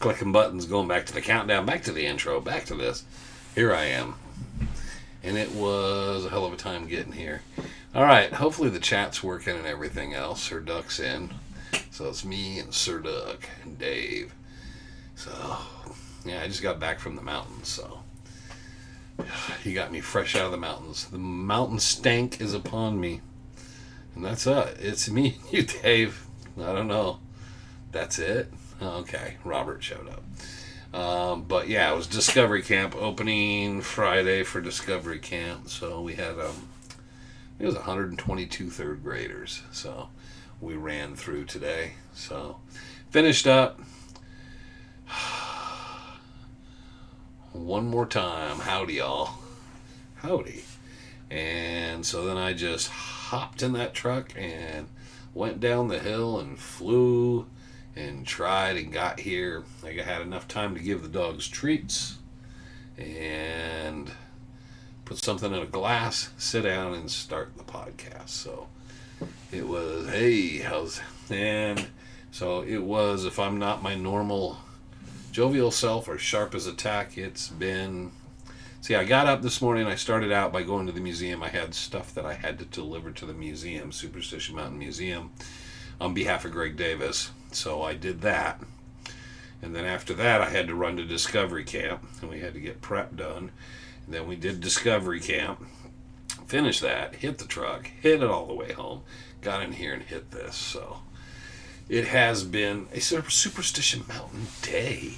clicking buttons, going back to the countdown, back to the intro, back to this. Here I am. And it was a hell of a time getting here. All right, hopefully the chat's working and everything else. Sir Duck's in. So it's me and Sir Duck and Dave. So, yeah, I just got back from the mountains, so he got me fresh out of the mountains. The mountain stank is upon me. And that's it. It's me and you, Dave. I don't know. That's it? Okay, Robert showed up. But yeah, it was Discovery Camp, opening Friday for Discovery Camp. So we had, it was 122 third graders. So we ran through today. So finished up. One more time. Howdy, y'all. Howdy. And so then I just hopped in that truck and went down the hill and flew and tried and got here. I had enough time to give the dogs treats and put something in a glass, sit down, and start the podcast. So it was, hey, and so it was, if I'm not my normal jovial self or sharp as a tack, it's been, see, I got up this morning, I started out by going to the museum. I had stuff that I had to deliver to the museum, Superstition Mountain Museum, on behalf of Greg Davis. So I did that. And then after that, I had to run to Discovery Camp, and we had to get prep done. And then we did Discovery Camp, finished that, hit the truck, hit it all the way home, got in here and hit this. So it has been a Superstition Mountain day.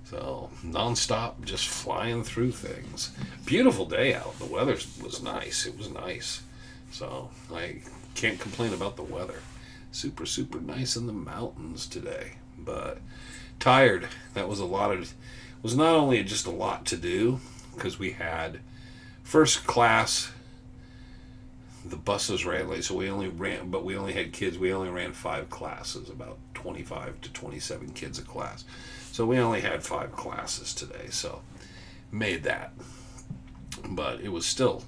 So nonstop, just flying through things. Beautiful day out. The weather was nice. It was nice. So I can't complain about the weather. Super, super nice in the mountains today. But tired. That was was not only just a lot to do, because we had first class, the buses ran late, so we only had kids. We only ran 5 classes, about 25 to 27 kids a class. So we only had 5 classes today, so made that. But it was still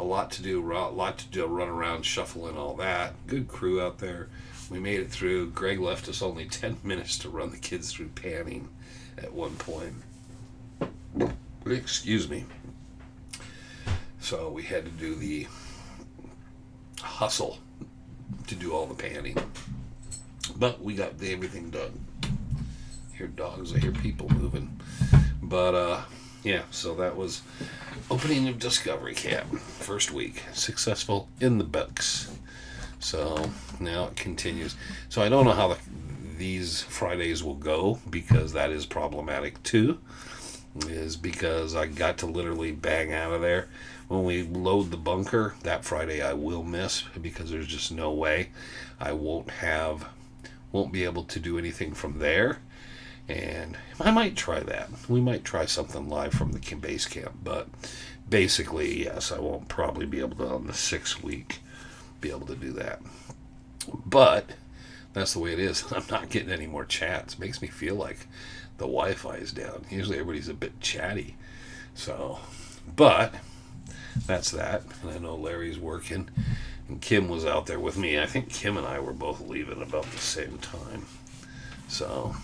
a lot to do, run around, shuffle and all that. Good crew out there. We made it through. Greg left us only 10 minutes to run the kids through panning at one point. Excuse me. So we had to do the hustle to do all the panning. But we got everything done. I hear dogs, I hear people moving. But yeah, so that was opening of Discovery Camp. First week. Successful in the books. So now it continues. So I don't know how these Fridays will go, because that is problematic too. Is because I got to literally bang out of there. When we load the bunker, that Friday I will miss, because there's just no way. I won't be able to do anything from there. And I might try that. We might try something live from the base camp. But basically, yes, I won't probably be able to, on the 6th week, be able to do that. But that's the way it is. I'm not getting any more chats. It makes me feel like the Wi-Fi is down. Usually everybody's a bit chatty. So, but that's that. And I know Larry's working. And Kim was out there with me. I think Kim and I were both leaving about the same time. So,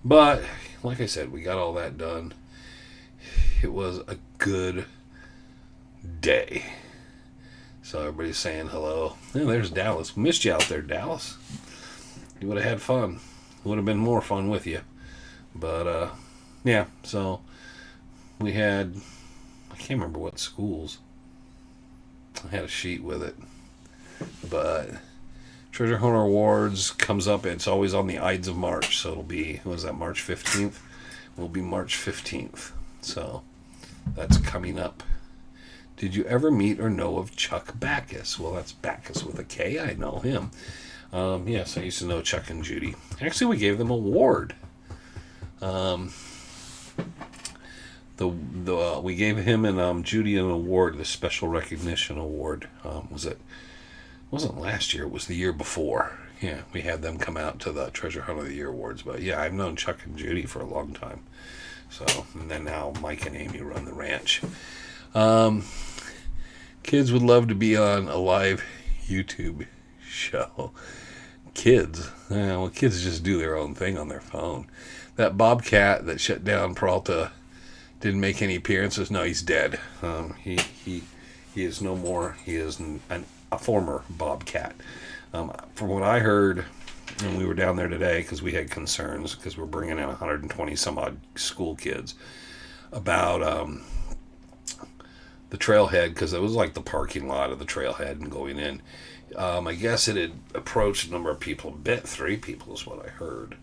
but like I said, we got all that done. It was a good day. So everybody's saying hello. Yeah, there's Dallas. Missed you out there, Dallas. You would have had fun. Would have been more fun with you. But yeah, so we had, I can't remember what schools. I had a sheet with it. But Treasure Hunter Awards comes up. It's always on the Ides of March. So it'll be, what was that, March 15th? Will be March 15th. So that's coming up. Did you ever meet or know of Chuck Backus? Well, that's Backus with a K. I know him. Yes, I used to know Chuck and Judy. Actually, we gave them an award. We gave him and Judy an award, the Special Recognition Award. It wasn't last year, it was the year before. Yeah, we had them come out to the Treasure Hunt of the Year Awards. But yeah, I've known Chuck and Judy for a long time. So, and then now Mike and Amy run the ranch. Kids would love to be on a live YouTube show. Kids, Yeah, well, kids just do their own thing on their phone. That bobcat that shut down Peralta didn't make any appearances. No, he's dead. He is no more. He is a former bobcat. From what I heard, and we were down there today because we had concerns because we're bringing in 120 some odd school kids about the trailhead, because it was like the parking lot of the trailhead and going in. I guess it had approached a number of people, bit 3 people is what I heard.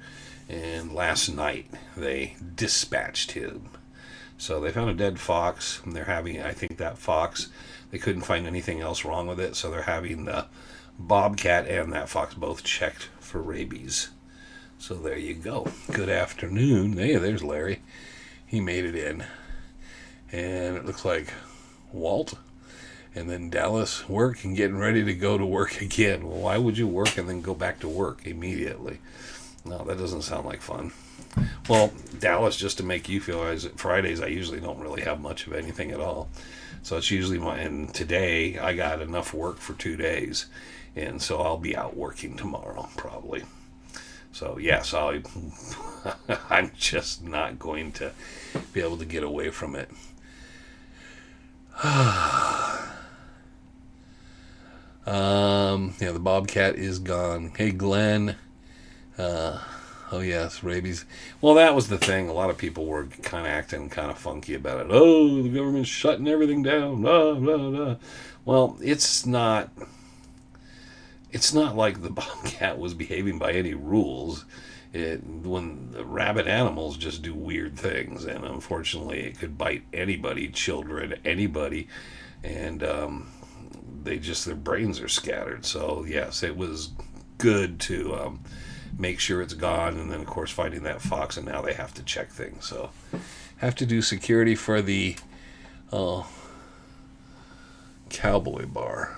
And last night they dispatched him. So they found a dead fox, and they're having, I think that fox, they couldn't find anything else wrong with it, so they're having the bobcat and that fox both checked for rabies. So there you go. Good afternoon. Hey, there's Larry. He made it in. And it looks like Walt and then Dallas work and getting ready to go to work again. Well, why would you work and then go back to work immediately? No, that doesn't sound like fun. Well, Dallas, just to make you feel, Fridays I usually don't really have much of anything at all. So it's usually and today I got enough work for 2 days. And so I'll be out working tomorrow, probably. So yes, I'm just not going to be able to get away from it. Yeah, the bobcat is gone. Hey, Glenn. Oh yes, rabies. Well, that was the thing. A lot of people were kind of acting kind of funky about it. Oh, the government's shutting everything down. Blah, blah, blah. Well, it's not like the bobcat was behaving by any rules. When the rabid animals just do weird things, and unfortunately it could bite anybody, children, anybody, and their brains are scattered. So yes, it was good to make sure it's gone, and then of course finding that fox, and now they have to check things. So have to do security for the cowboy bar.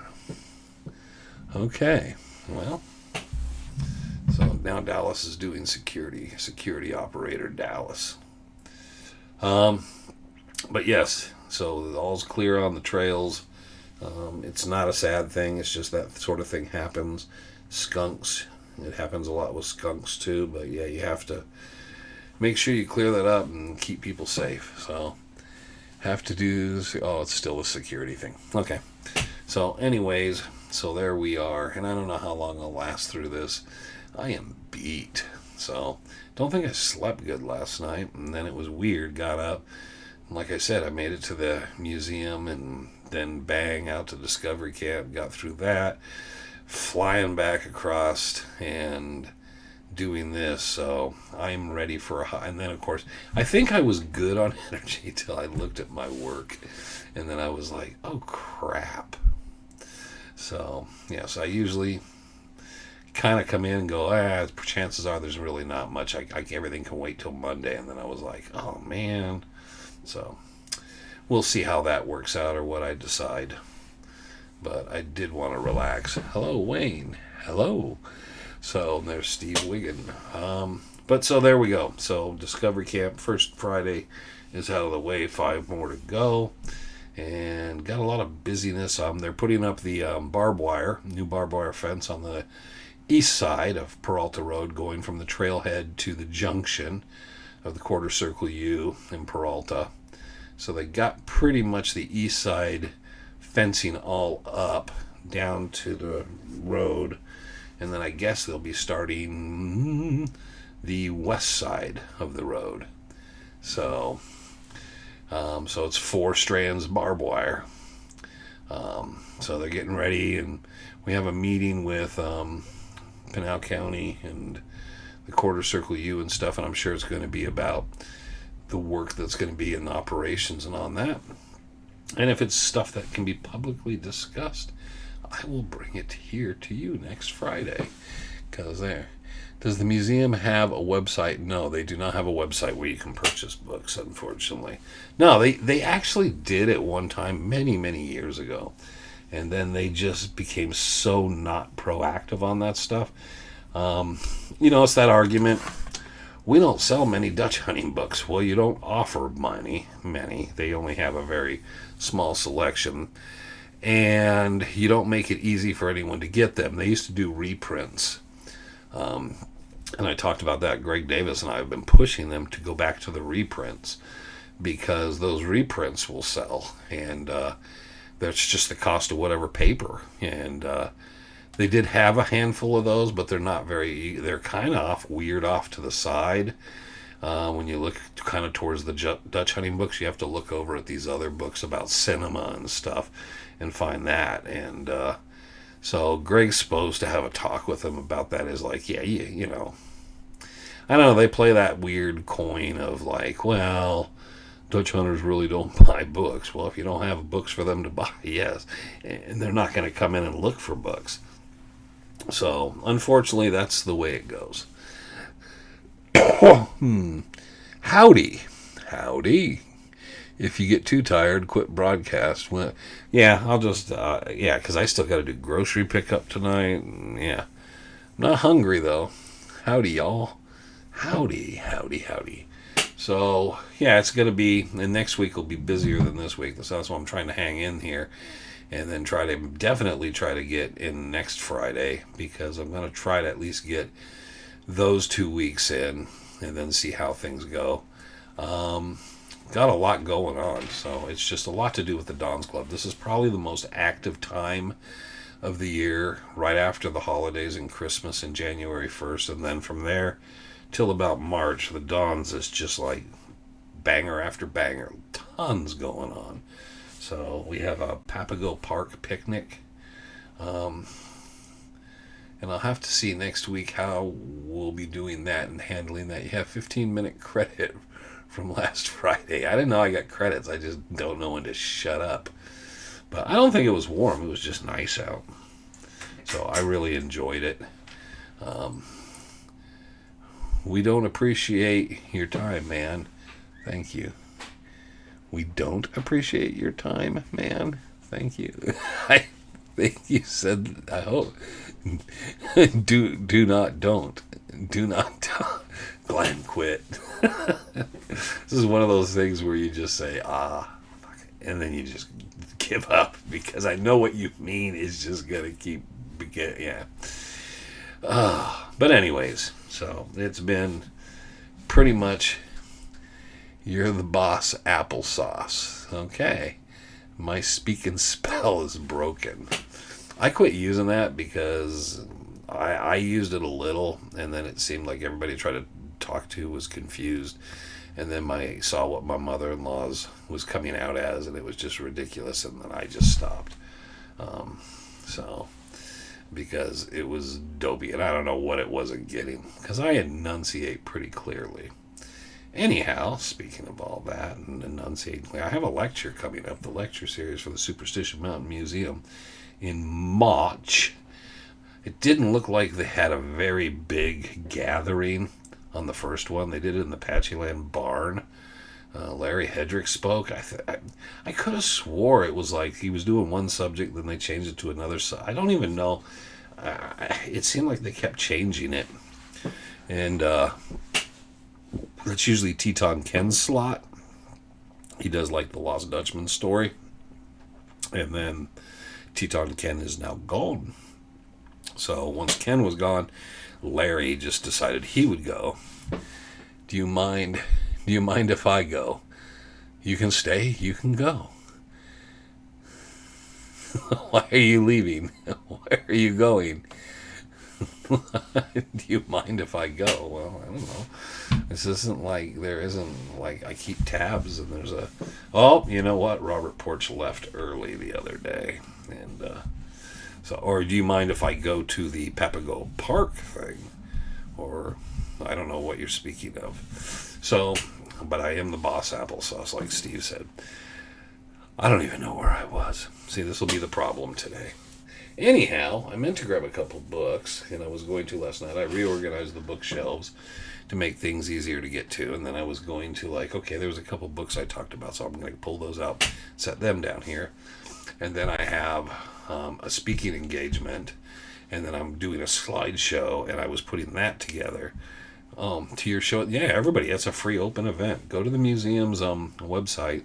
Okay, well, so now Dallas is doing security operator Dallas. But yes, so all's clear on the trails. It's not a sad thing, it's just that sort of thing happens. Skunks, it happens a lot with skunks too, but yeah, you have to make sure you clear that up and keep people safe. So have to do, it's still a security thing. Okay, so anyways, so there we are, and I don't know how long I'll last through this. I am beat, so don't think I slept good last night, and then it was weird, got up, and like I said, I made it to the museum, and then bang, out to Discovery Camp, got through that, flying back across, and doing this, so I'm ready for and then of course, I think I was good on energy till I looked at my work, and then I was like, oh crap. So, yes, I usually kind of come in and go, chances are there's really not much. Everything can wait till Monday. And then I was like, oh, man. So, we'll see how that works out or what I decide. But I did want to relax. Hello, Wayne. Hello. So, there's Steve Wiggin. But so there we go. So, Discovery Camp, first Friday is out of the way. 5 more to go. And got a lot of busyness. They're putting up the new barbed wire fence on the east side of Peralta Road, going from the trailhead to the junction of the quarter circle U in Peralta. So they got pretty much the east side fencing all up down to the road, and then I guess they'll be starting the west side of the road. So it's 4 strands barbed wire. So they're getting ready, and we have a meeting with Pinal County and the quarter circle U and stuff, and I'm sure it's going to be about the work that's going to be in operations and on that. And if it's stuff that can be publicly discussed, I will bring it here to you next Friday. Because does the museum have a website? No, they do not have a website where you can purchase books, unfortunately. No, they actually did at one time, many, many years ago. And then they just became so not proactive on that stuff. It's that argument. We don't sell many Dutch hunting books. Well, you don't offer many. They only have a very small selection. And you don't make it easy for anyone to get them. They used to do reprints And I talked about that. Greg Davis and I have been pushing them to go back to the reprints because those reprints will sell, and that's just the cost of whatever paper. And they did have a handful of those, but they're not very. They're kind of weird off to the side. When you look kind of towards the Dutch hunting books, you have to look over at these other books about cinema and stuff and find that. And so Greg's supposed to have a talk with him about that. Is like, yeah, you know, I don't know. They play that weird coin of like, well, Dutch hunters really don't buy books. Well, if you don't have books for them to buy, yes, and they're not going to come in and look for books. So unfortunately, that's the way it goes. Howdy. If you get too tired, quit broadcast. Well, yeah, I'll just, because I still got to do grocery pickup tonight. Yeah. I'm not hungry, though. Howdy, y'all. Howdy. So, yeah, it's going to be, and next week will be busier than this week. So that's why I'm trying to hang in here. And then definitely try to get in next Friday, because I'm going to try to at least get those 2 weeks in and then see how things go. Got a lot going on, so it's just a lot to do with the Don's Club. This is probably the most active time of the year, right after the holidays and Christmas and January 1st, and then from there till about March, the Don's is just like banger after banger, tons going on. So we have a Papago Park picnic, and I'll have to see next week how we'll be doing that and handling that. You have 15-minute credit from last Friday. I didn't know I got credits. I just don't know when to shut up. But I don't think it was warm. It was just nice out. So I really enjoyed it. We don't appreciate your time, man. Thank you. We don't appreciate your time, man. Thank you. I think you said, I hope. Do not don't. Glenn, quit. This is one of those things where you just say, fuck it, and then you just give up, because I know what you mean is just going to keep, yeah. But anyways, so it's been pretty much, you're the boss applesauce. Okay. My speak and spell is broken. I quit using that because I used it a little, and then it seemed like everybody I tried to talk to was confused. And then I saw what my mother-in-law's was coming out as, and it was just ridiculous, and then I just stopped. Because it was dopey, and I don't know what it wasn't getting, because I enunciate pretty clearly. Anyhow, speaking of all that and enunciating, I have a lecture coming up, the lecture series for the Superstition Mountain Museum in March. It didn't look like they had a very big gathering on the first one. They did it in the Apacheland barn. Larry Hedrick spoke. I could have swore it was like he was doing one subject, then they changed it to another. I don't even know. It seemed like they kept changing it. And that's usually Teton Ken's slot. He does like the Lost Dutchman story. And then Teton Ken is now gone. So once Ken was gone, Larry just decided he would go. Do you mind if I go? You can stay, you can go. Why are you leaving? Where are you going? Do you mind if I go? Well, I don't know. This isn't like, there isn't like, I keep tabs and there's a, oh, you know what? Robert Porch left early the other day. And, or do you mind if I go to the Papago Park thing? Or, I don't know what you're speaking of. So, but I am the boss applesauce, like Steve said. I don't even know where I was. See, this will be the problem today. Anyhow, I meant to grab a couple books, and I was going to last night. I reorganized the bookshelves to make things easier to get to, and then I was going to okay, there was a couple books I talked about, so I'm going to pull those out, set them down here. And then I have a speaking engagement, and then I'm doing a slideshow, and I was putting that together to your show. Yeah, everybody, it's a free open event. Go to the museum's website.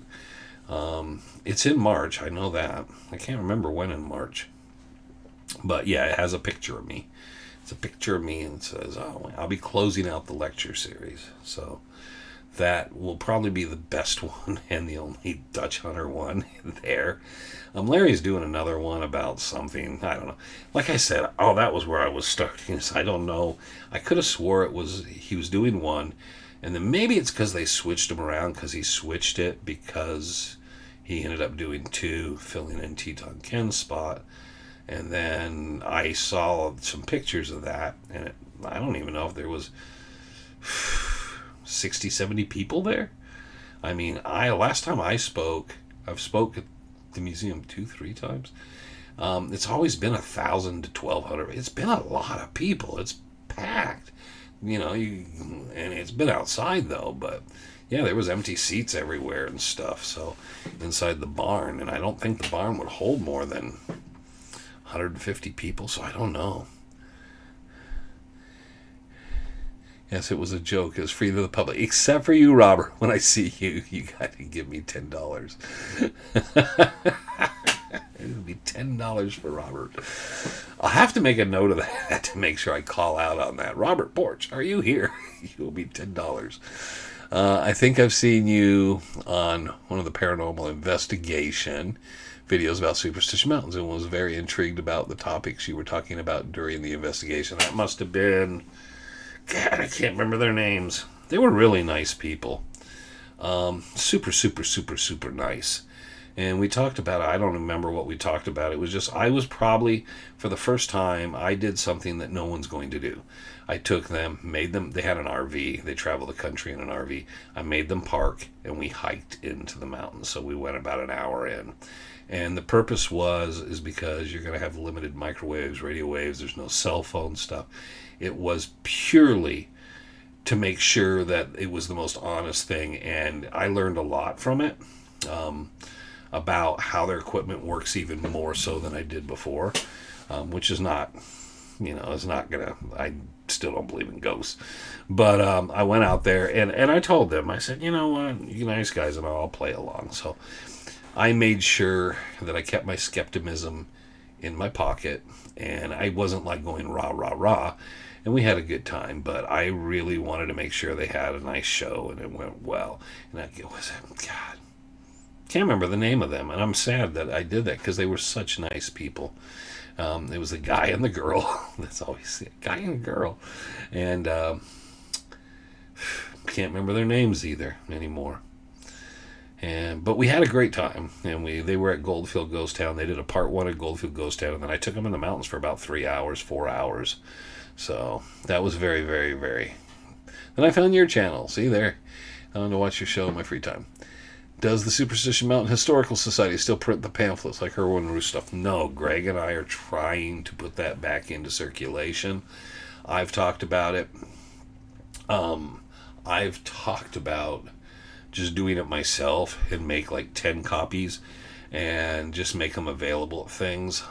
It's in March, I know that. I can't remember when in March. But yeah, it has a picture of me. It's a picture of me and it says, "Oh, I'll be closing out the lecture series." So that will probably be the best one and the only Dutch Hunter one there. Larry's doing another one about something. I don't know. Like I said, that was where I was starting. I don't know. I could have swore he was doing one, and then maybe it's because they switched him around because he switched it because he ended up doing two, filling in Teton Ken's spot. And then I saw some pictures of that, and I don't even know if there was 60, 70 people there. I mean, last time I've spoke at the museum 2-3 times. It's always been 1,000 to 1,200. It's been a lot of people. It's packed, and it's been outside though. But yeah, there was empty seats everywhere and stuff. So inside the barn, and I don't think the barn would hold more than 150 people. So I don't know. Yes, it was a joke. It was free to the public. Except for you, Robert. When I see you, you got to give me $10. It would be $10 for Robert. I'll have to make a note of that to make sure I call out on that. Robert Porch, are you here? You'll be $10. I think I've seen you on one of the paranormal investigation videos about Superstition Mountains and was very intrigued about the topics you were talking about during the investigation. That must have been... God, I can't remember their names. They were really nice people. Super, super, super, super nice. And we talked about it. I don't remember what we talked about. It was just, I was probably, for the first time, I did something that no one's going to do. I took them, made them, they had an RV. They travel the country in an RV. I made them park, and we hiked into the mountains. So we went about an hour in. And the purpose is because you're going to have limited microwaves, radio waves. There's no cell phone stuff. It was purely to make sure that it was the most honest thing. And I learned a lot from it about how their equipment works even more so than I did before, which is not, it's not going to, I still don't believe in ghosts. But I went out there and I told them, I said, you know what, you nice guys and I'll play along. So I made sure that I kept my skepticism in my pocket, and I wasn't like going rah, rah, rah. And we had a good time, but I really wanted to make sure they had a nice show and it went well. And God, can't remember the name of them. And I'm sad that I did that because they were such nice people. It was a guy and the girl. That's always a guy and a girl. And can't remember their names either anymore. But we had a great time, and they were at Goldfield Ghost Town. They did a part 1 at Goldfield Ghost Town, and then I took them in the mountains for about 4 hours. So that was very, very, very... Then I found your channel. See there? I want to watch your show in my free time. Does the Superstition Mountain Historical Society still print the pamphlets like Herwin Roos stuff? No, Greg and I are trying to put that back into circulation. I've talked about it. I've talked about just doing it myself and make like 10 copies and just make them available at things.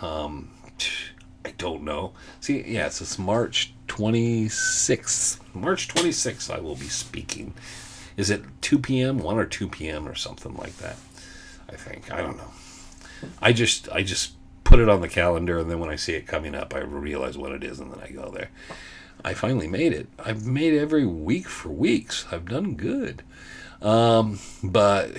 I don't know. See, yes, it's March 26th. March 26th I will be speaking. Is it 2 p.m., 1 or 2 p.m. or something like that? I think. I don't know. I just put it on the calendar, and then when I see it coming up, I realize what it is, and then I go there. I finally made it. I've made it every week for weeks. I've done good. But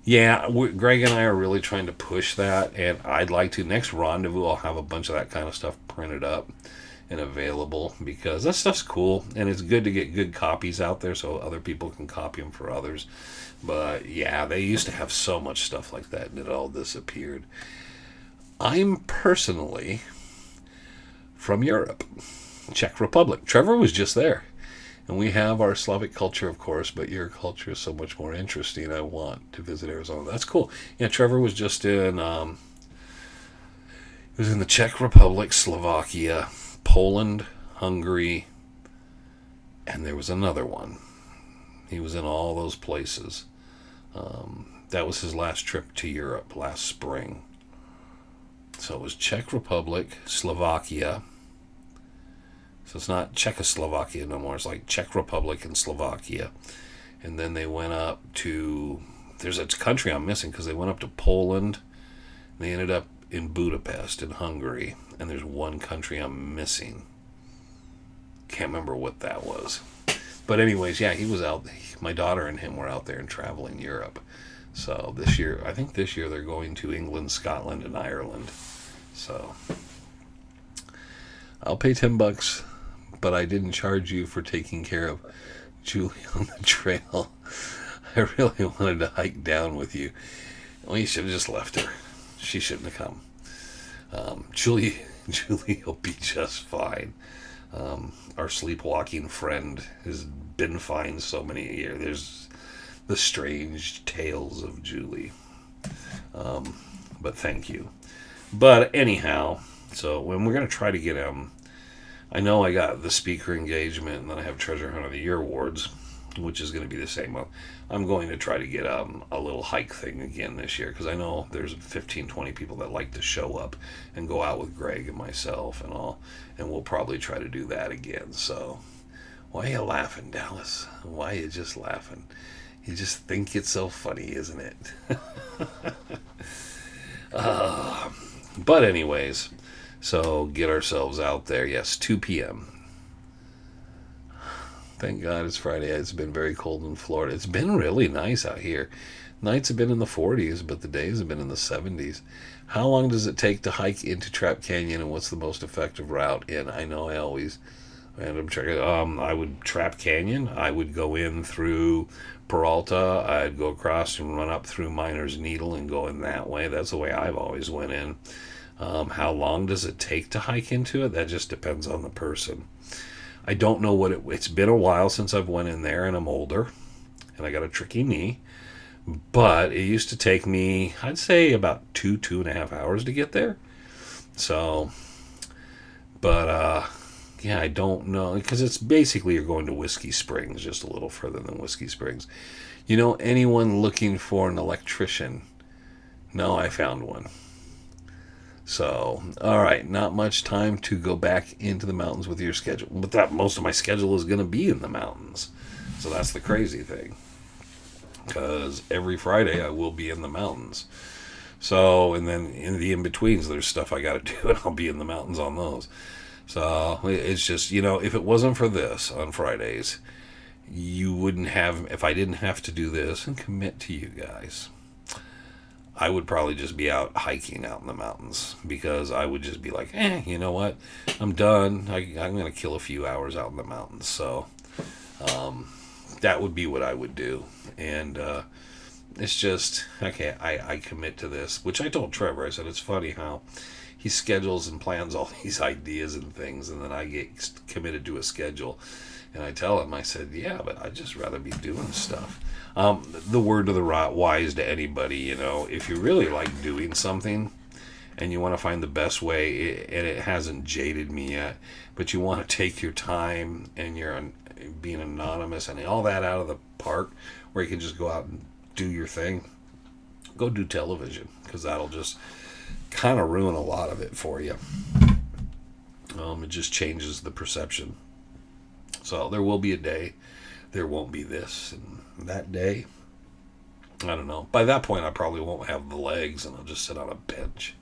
yeah, Greg and I are really trying to push that, and I'd like to. Next rendezvous, I'll have a bunch of that kind of stuff printed up and available, because that stuff's cool, and it's good to get good copies out there so other people can copy them for others. But yeah, they used to have so much stuff like that, and it all disappeared. I'm personally from Europe, Czech Republic. Trevor was just there. And we have our Slavic culture, of course, but your culture is so much more interesting. I want to visit Arizona. That's cool. Yeah, Trevor was just in, he was in the Czech Republic, Slovakia, Poland, Hungary, and there was another one. He was in all those places. That was his last trip to Europe last spring. So it was Czech Republic, Slovakia. So it's not Czechoslovakia no more. It's like Czech Republic and Slovakia. And then they went up to... There's a country I'm missing because they went up to Poland. And they ended up in Budapest in Hungary. And there's one country I'm missing. can't remember what that was. But anyways, yeah, he was out. My daughter and him were out there and traveling Europe. So this year, I think this year they're going to England, Scotland, and Ireland. So I'll pay $10, but I didn't charge you for taking care of Julie on the trail. I really wanted to hike down with you. Well, you should have just left her. She shouldn't have come. Julie will be just fine. Our sleepwalking friend has been fine so many years. There's the strange tales of Julie. But thank you. But anyhow, so when we're going to try to get I know I got the speaker engagement, and then I have Treasure Hunt of the Year awards, which is going to be the same month. I'm going to try to get a little hike thing again this year, because I know there's 15, 20 people that like to show up and go out with Greg and myself and all, and we'll probably try to do that again. So why are you laughing, Dallas? Why are you just laughing? You just think it's so funny, isn't it? But anyways, so get ourselves out there. Yes, 2 p.m. Thank God it's Friday. It's been very cold in Florida. It's been really nice out here. Nights have been in the 40s, but the days have been in the 70s. How long does it take to hike into Trap Canyon, and what's the most effective route in? I know I always random check. I would Trap Canyon. I would go in through Peralta. I'd go across and run up through Miner's Needle and go in that way. That's the way I've always went in. How long does it take to hike into it? That just depends on the person. I don't know what it's been a while since I've went in there, and I'm older, and I got a tricky knee. But it used to take me, I'd say, about 2.5 hours to get there. So, but yeah, I don't know, because it's basically you're going to Whiskey Springs, just a little further than Whiskey Springs. You know, anyone looking for an electrician? No, I found one. So, all right, not much time to go back into the mountains with your schedule. But that most of my schedule is going to be in the mountains. So that's the crazy thing. Because every Friday I will be in the mountains. So, and then in the in-betweens, there's stuff I got to do, and I'll be in the mountains on those. So it's just, you know, if it wasn't for this on Fridays, you wouldn't have, if I didn't have to do this and commit to you guys, I would probably just be out hiking out in the mountains, because I would just be like, you know what? I'm done. I'm going to kill a few hours out in the mountains. So that would be what I would do. And it's just, okay, I commit to this, which I told Trevor. I said, it's funny how he schedules and plans all these ideas and things, and then I get committed to a schedule. And I tell him, I said, yeah, but I'd just rather be doing stuff. The word of the wise to anybody, you know, if you really like doing something and you want to find the best way, and it hasn't jaded me yet, but you want to take your time and you're being anonymous and all that out of the park, where you can just go out and do your thing, go do television, because that'll just kind of ruin a lot of it for you. It just changes the perception. So there will be a day there won't be this, and that day, I don't know. By that point, I probably won't have the legs, and I'll just sit on a bench.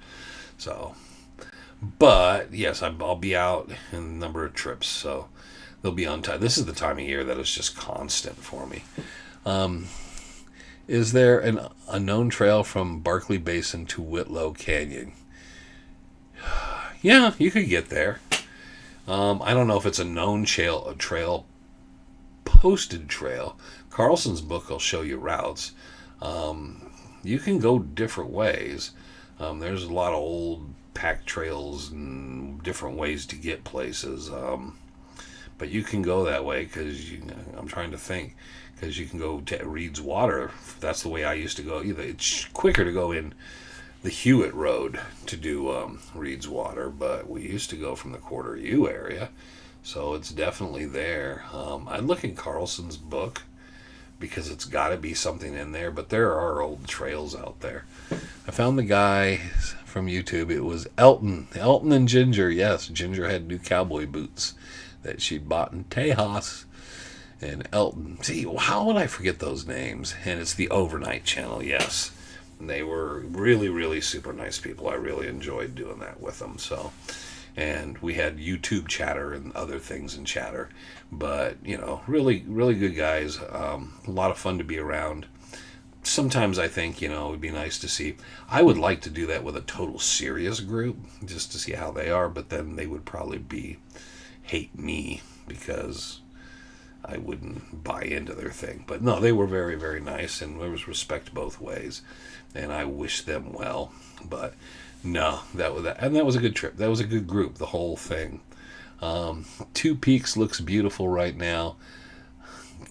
So, but yes, I'll be out in a number of trips, so they'll be on time. This is the time of year that it's just constant for me. Is there an unknown trail from Barkley Basin to Whitlow Canyon? Yeah, you could get there. I don't know if it's a known trail, posted trail. Carlson's book will show you routes. You can go different ways. There's a lot of old packed trails and different ways to get places. But you can go that way, because I'm trying to think, because you can go to Reed's Water. That's the way I used to go. It's quicker to go in the Hewitt Road to do Reed's Water, but we used to go from the Quarter U area, so it's definitely there. I'd look in Carlson's book, because it's got to be something in there, but there are old trails out there. I found the guy from YouTube. It was Elton and Ginger. Yes, Ginger had new cowboy boots that she bought in Tejas, and Elton. See, how would I forget those names? And it's the Overnight Channel, yes. They were really, really super nice people. I really enjoyed doing that with them. So, and we had YouTube chatter and other things in chatter. But really, really good guys. A lot of fun to be around. Sometimes I think it would be nice to see. I would like to do that with a total serious group just to see how they are, but then they would probably hate me because I wouldn't buy into their thing. But no, they were very, very nice, and there was respect both ways, and I wish them well. But no, that was a good trip. That was a good group, the whole thing. Two Peaks looks beautiful right now.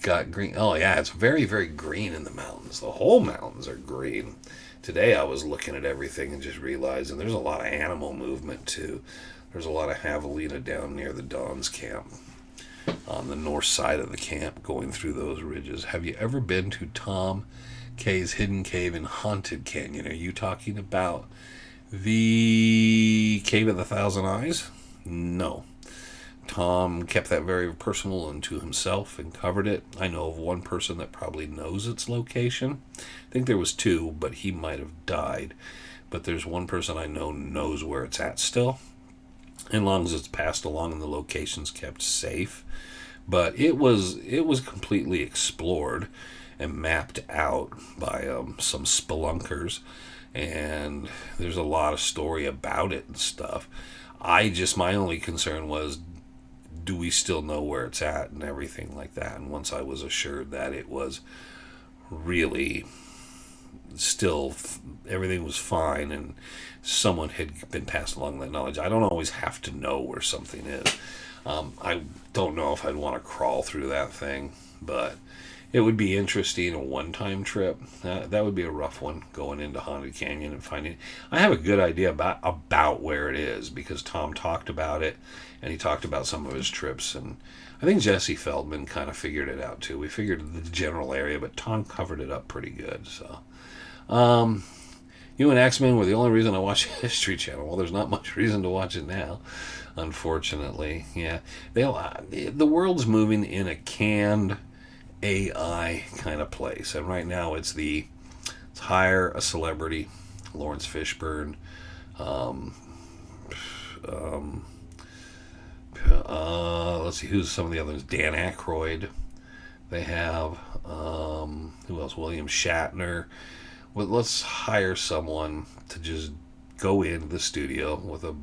Got green. Oh yeah, it's very, very green in the mountains. The whole mountains are green. Today I was looking at everything and just realizing there's a lot of animal movement too. There's a lot of javelina down near the Don's camp, on the north side of the camp, going through those ridges. Have you ever been to Tom K's Hidden Cave in Haunted Canyon? Are you talking about the Cave of the Thousand Eyes? No. Tom kept that very personal and to himself and covered it. I know of one person that probably knows its location. I think there was two, but he might have died. But there's one person I know knows where it's at still. As long as it's passed along and the location's kept safe. But it was completely explored and mapped out by some spelunkers. And there's a lot of story about it and stuff. My only concern was, do we still know where it's at and everything like that? And once I was assured that it was really still, everything was fine and someone had been passed along that knowledge. I don't always have to know where something is. I don't know if I'd want to crawl through that thing, but it would be interesting, a one-time trip. That would be a rough one, going into Haunted Canyon and finding. I have a good idea about where it is because Tom talked about it, and he talked about some of his trips, and I think Jesse Feldman kind of figured it out too. We figured the general area, but Tom covered it up pretty good. So, you and X-Men were the only reason I watched History Channel. Well, there's not much reason to watch it now, unfortunately. Yeah, the world's moving in a canned AI kind of place, and right now it's hire a celebrity, Lawrence Fishburne, let's see who's some of the others. Dan Aykroyd. They have who else? William Shatner. Well, let's hire someone to just go into the studio with a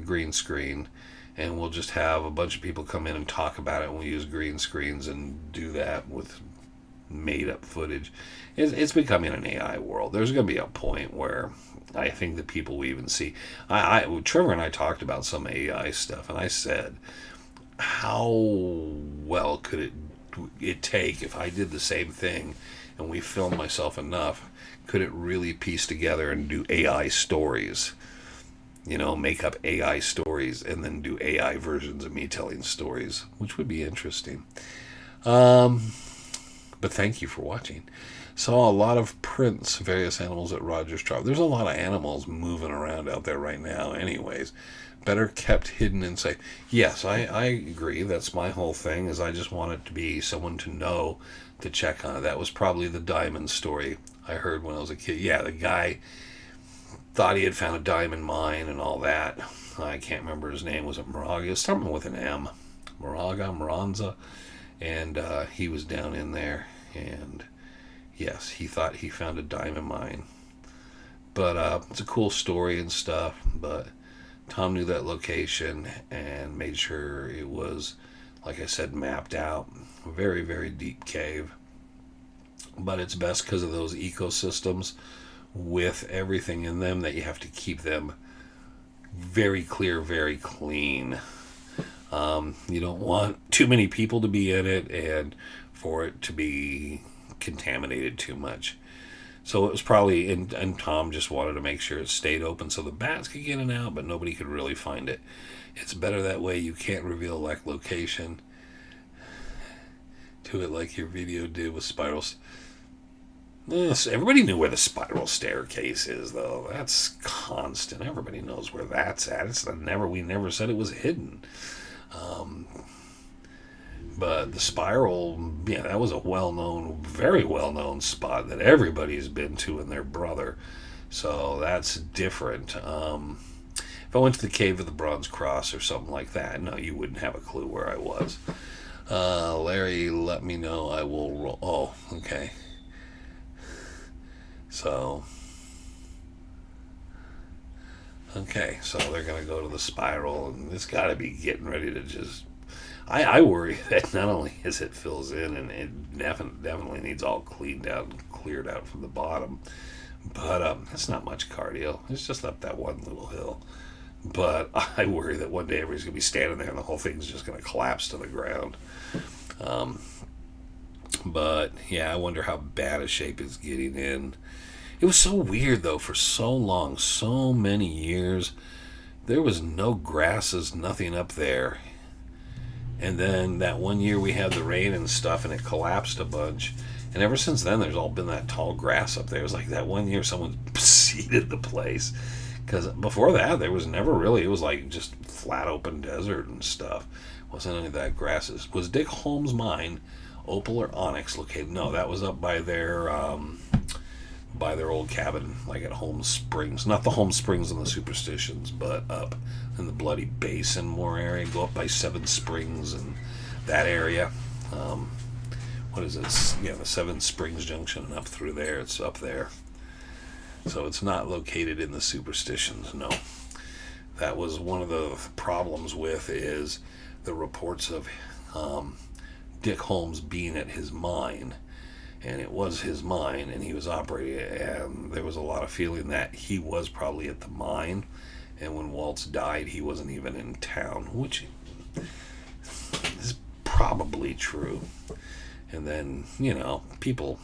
green screen, and we'll just have a bunch of people come in and talk about it, and we'll use green screens and do that with made up footage. It's becoming an AI world. There's going to be a point where I think the people we even see, Trevor and I talked about some AI stuff, and I said, how well could it take if I did the same thing and we filmed myself enough? Could it really piece together and do AI stories? Make up AI stories and then do AI versions of me telling stories, which would be interesting. But thank you for watching. Saw a lot of prints, various animals at Rogers Trough. There's a lot of animals moving around out there right now anyways. Better kept hidden and safe. Yes, I agree. That's my whole thing, is I just want it to be someone to know to check on it. That was probably the diamond story I heard when I was a kid. Yeah, the guy thought he had found a diamond mine and all that. I can't remember his name. Was it Moraga? It was something with an M. Moranza. And he was down in there. And yes, he thought he found a diamond mine. But it's a cool story and stuff. But Tom knew that location and made sure it was, like I said, mapped out. A very, very deep cave. But it's best because of those ecosystems with everything in them, that you have to keep them very clear, very clean. You don't want too many people to be in it and for it to be contaminated too much. So it was probably, and Tom just wanted to make sure it stayed open so the bats could get in and out, but nobody could really find it. It's better that way. You can't reveal like location to it like your video did with spirals. Everybody knew where the spiral staircase is, though. That's constant. Everybody knows where that's at. We never said it was hidden. But the spiral, yeah, that was a very well-known spot that everybody's been to and their brother. So that's different. If If I went to the Cave of the Bronze Cross or something like that, no, you wouldn't have a clue where I was. Larry, let me know. I will roll. Oh, okay. So, okay, so they're going to go to the spiral, and it's got to be getting ready to just... I worry that not only as it fills in, and it definitely needs all cleaned out and cleared out from the bottom, but it's not much cardio. It's just up that one little hill. But I worry that one day everybody's going to be standing there and the whole thing's just going to collapse to the ground. But yeah, I wonder how bad a shape it's getting in. It was so weird though, for so long, so many years, there was no grasses, nothing up there. And then that one year we had the rain and stuff and it collapsed a bunch. And ever since then, there's all been that tall grass up there. It was like that one year someone seeded the place. Because before that, there was never really, it was like just flat open desert and stuff. Wasn't any of that grasses. Was Dick Holmes' mine opal or onyx located? No, that was up by their old cabin, like at Holmes Springs. Not the Holmes Springs and the Superstitions, but up in the Bloody Basin more area. Go up by Seven Springs and that area. What is this? Yeah, the Seven Springs Junction and up through there. It's up there. So it's not located in the Superstitions, no. That was one of the problems with is the reports of Dick Holmes being at his mine. And it was his mine, and he was operating it, and there was a lot of feeling that he was probably at the mine, and when Waltz died, he wasn't even in town, which is probably true. And then, people...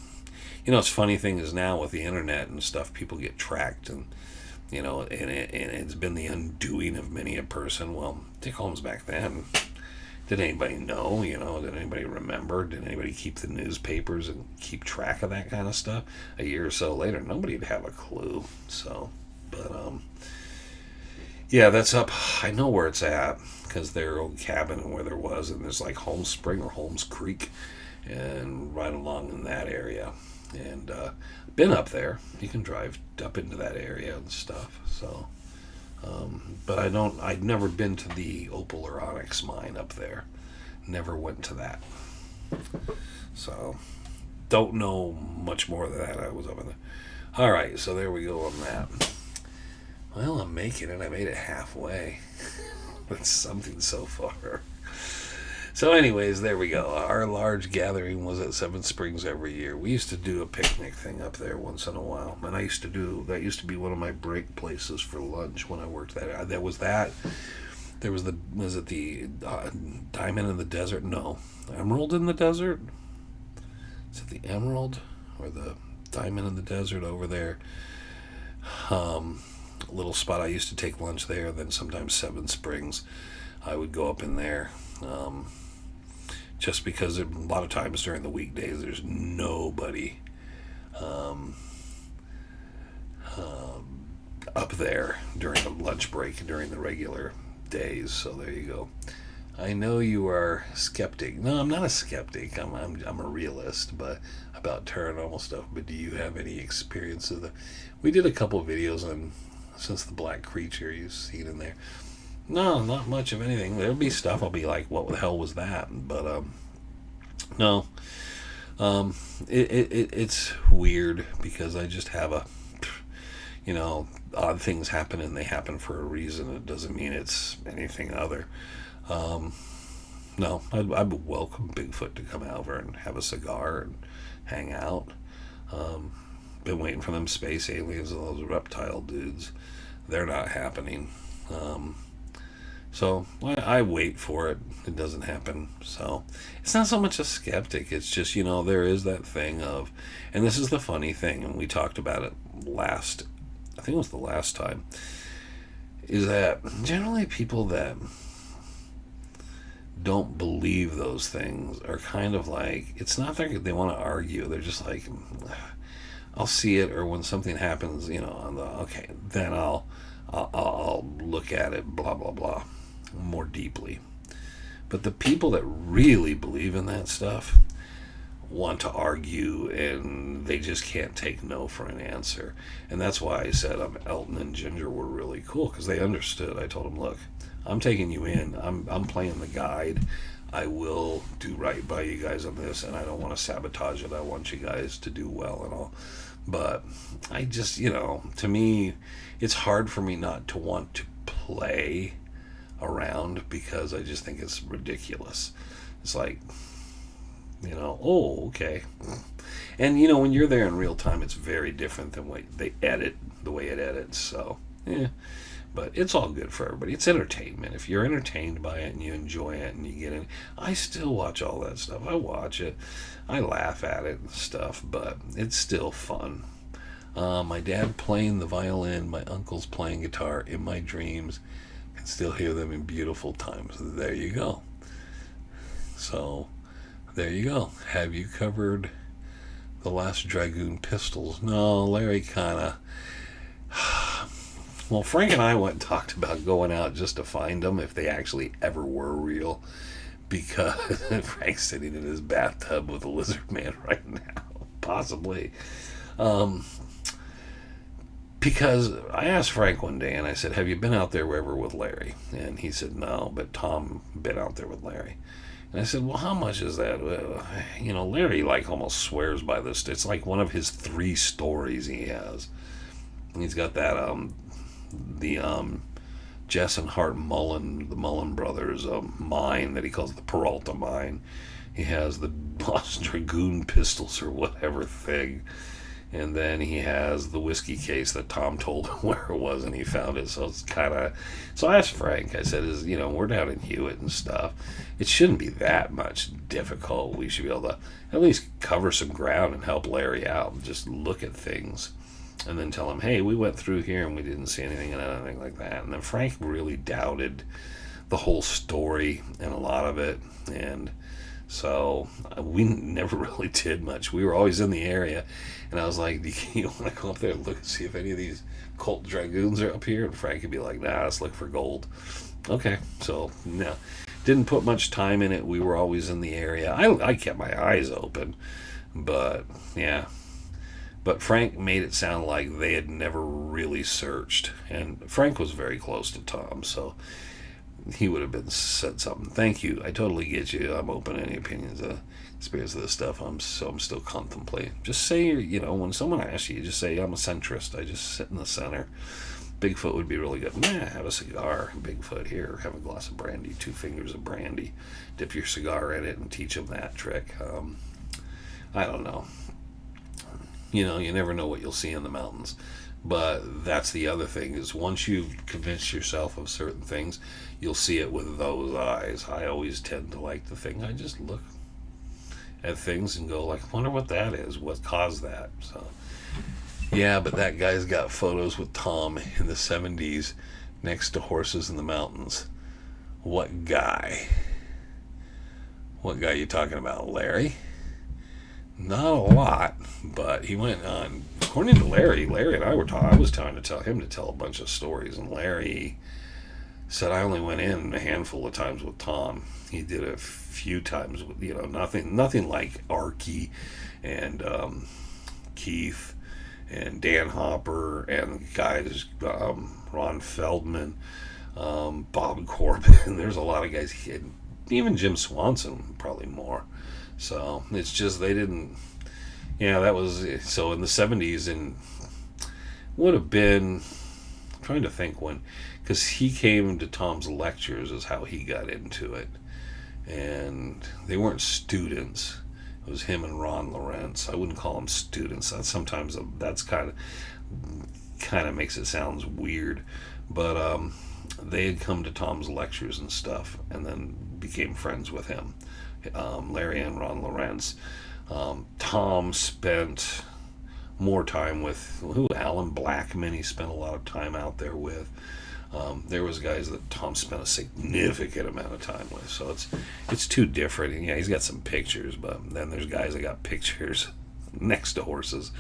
it's funny thing is now with the internet and stuff, people get tracked, and and it's been the undoing of many a person. Well, Dick Holmes back then, did anybody know? Did anybody remember? Did anybody keep the newspapers and keep track of that kind of stuff? A year or so later, nobody'd have a clue. So, but yeah, that's up. I know where it's at because their old cabin and where there was, and there's like Holmes Spring or Holmes Creek, and right along in that area. And been up there. You can drive up into that area and stuff. So, but I'd never been to the opal or onyx mine up there. Never went to that. So, don't know much more than that. I was up in there. All right, so there we go on that. Well, I'm making it. I made it halfway. That's something so far. So anyways, there we go. Our large gathering was at Seven Springs every year. We used to do a picnic thing up there once in a while. And that used to be one of my break places for lunch when I worked there. There was that. There was the Diamond in the Desert? No. Emerald in the Desert? Is it the Emerald or the Diamond in the Desert over there? A little spot I used to take lunch there. Then sometimes Seven Springs. I would go up in there. Just because a lot of times during the weekdays there's nobody up there during the lunch break during the regular days. So there you go. I know you are skeptic. No, I'm not a skeptic. I'm a realist, but about paranormal stuff. But do you have any experience of we did a couple videos on since the Black Creature you've seen in there. No, not much of anything. There'll be stuff I'll be like, what the hell was that? But, no. It's weird because I just have odd things happen and they happen for a reason. It doesn't mean it's anything other. No, I would welcome Bigfoot to come over and have a cigar and hang out. Been waiting for them space aliens and those reptile dudes. They're not happening. So I wait for it. It doesn't happen. So it's not so much a skeptic. It's just, there is that thing of, and this is the funny thing, and we talked about it I think it was the last time, is that generally people that don't believe those things are kind of like, it's not that they want to argue. They're just like, I'll see it, or when something happens, then I'll look at it, blah, blah, blah, more deeply. But the people that really believe in that stuff want to argue, and they just can't take no for an answer. And that's why I said Elton and Ginger were really cool, because they understood. I told them, look, I'm taking you in. I'm playing the guide. I will do right by you guys on this, and I don't want to sabotage it. I want you guys to do well and all. But I just, to me, it's hard for me not to want to play around, because I just think it's ridiculous. It's like, oh, okay. And, when you're there in real time, it's very different than what they edit, the way it edits. So, yeah. But it's all good for everybody. It's entertainment. If you're entertained by it and you enjoy it and you get in, I still watch all that stuff. I watch it. I laugh at it and stuff, but it's still fun. My dad playing the violin, my uncle's playing guitar in my dreams. I can still hear them in beautiful times. There you go. So, there you go. Have you covered the last Dragoon Pistols? No, Larry kind of... Well, Frank and I went and talked about going out just to find them, if they actually ever were real, because Frank's sitting in his bathtub with a lizard man right now, possibly. Because I asked Frank one day, and I said, have you been out there ever with Larry? And he said, no, but Tom been out there with Larry. And I said, well, how much is that? Larry almost swears by this. It's like one of his 3 stories he has. And he's got that, the Jess and Hart Mullen, the Mullen brothers mine that he calls the Peralta mine. He has the Lost Dragoon Pistols or whatever thing. And then he has the whiskey case that Tom told him where it was, and he found it. So it's kind of... So I asked Frank, I said, we're down in Hewitt and stuff. It shouldn't be that much difficult. We should be able to at least cover some ground and help Larry out and just look at things. And then tell him, hey, we went through here and we didn't see anything and anything like that. And then Frank really doubted the whole story and a lot of it. And so we never really did much. We were always in the area. And I was like, do you want to go up there and look and see if any of these Colt Dragoons are up here? And Frank would be like, nah, let's look for gold. Okay, so no. Didn't put much time in it. We were always in the area. I kept my eyes open. But, yeah. But Frank made it sound like they had never really searched. And Frank was very close to Tom, so he would have said something. Thank you. I totally get you. I'm open to any opinions, experience of this stuff. I'm still contemplating. Just say, when someone asks you, just say, I'm a centrist. I just sit in the center. Bigfoot would be really good. Have a cigar. Bigfoot here. Have a glass of brandy. 2 fingers of brandy. Dip your cigar in it and teach them that trick. I don't know. You never know what you'll see in the mountains. But that's the other thing, is once you've convinced yourself of certain things, you'll see it with those eyes. I always tend to like the thing. I just look at things and go, wonder what that is. What caused that? So, yeah, but that guy's got photos with Tom in the 70s next to horses in the mountains. What guy? What guy are you talking about, Larry? Not a lot, but he went on. According to Larry and I were talking. I was trying to tell him to tell a bunch of stories, and Larry said I only went in a handful of times with Tom. He did a few times with nothing like Arky and Keith and Dan Hopper and guys Ron Feldman, Bob Corbin. There's a lot of guys. Even Jim Swanson, probably more. So it's just they didn't. Yeah, that was so in the 70s, and would have been. I'm trying to think when, because he came to Tom's lectures is how he got into it, and they weren't students. It was him and Ron Lawrence. I wouldn't call them students. That's kind of makes it sound weird, but they had come to Tom's lectures and stuff, and then became friends with him. Larry and Ron Lawrence. Tom spent more time with Alan Blackman. He spent a lot of time out there with. There was guys that Tom spent a significant amount of time with. So it's too different. And yeah, he's got some pictures, but then there's guys that got pictures next to horses.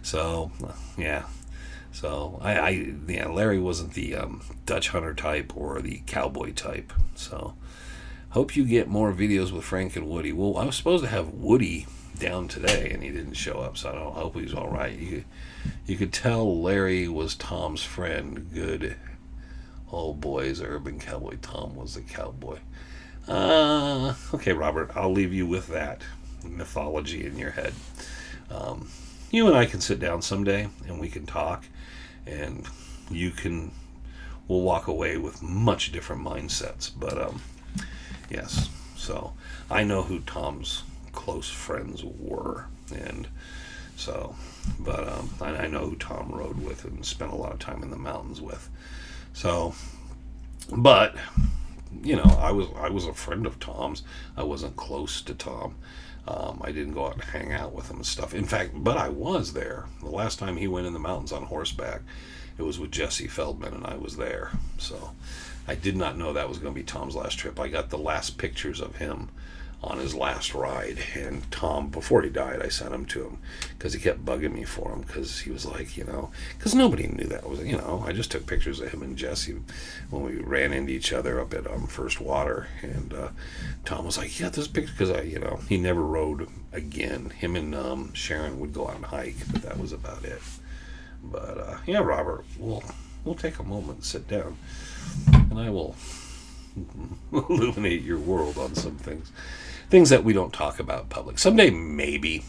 So yeah. So Larry wasn't the Dutch hunter type or the cowboy type. So hope you get more videos with Frank and Woody. Well, I was supposed to have Woody down today, and he didn't show up. So I don't hope he's all right. You could tell Larry was Tom's friend. Good old boys, urban cowboy. Tom was the cowboy. Okay, Robert, I'll leave you with that mythology in your head. You and I can sit down someday and we can talk, and we'll walk away with much different mindsets. But yes, so I know who Tom's close friends were, and so, but I know who Tom rode with and spent a lot of time in the mountains with. So, but I was a friend of Tom's. I wasn't close to Tom. I didn't go out and hang out with him and stuff. In fact, but I was there. The last time he went in the mountains on horseback, it was with Jesse Feldman, and I was there. So I did not know that was going to be Tom's last trip. I got the last pictures of him on his last ride, and Tom, before he died, I sent him to him because he kept bugging me for him, because he was like, because nobody knew that was, I just took pictures of him and Jesse when we ran into each other up at First Water, and Tom was like, yeah, this picture, because he never rode again. Him and Sharon would go out and hike, but that was about it. But yeah, Robert, we'll take a moment and sit down, and I will illuminate your world on some things that we don't talk about in public. Someday, maybe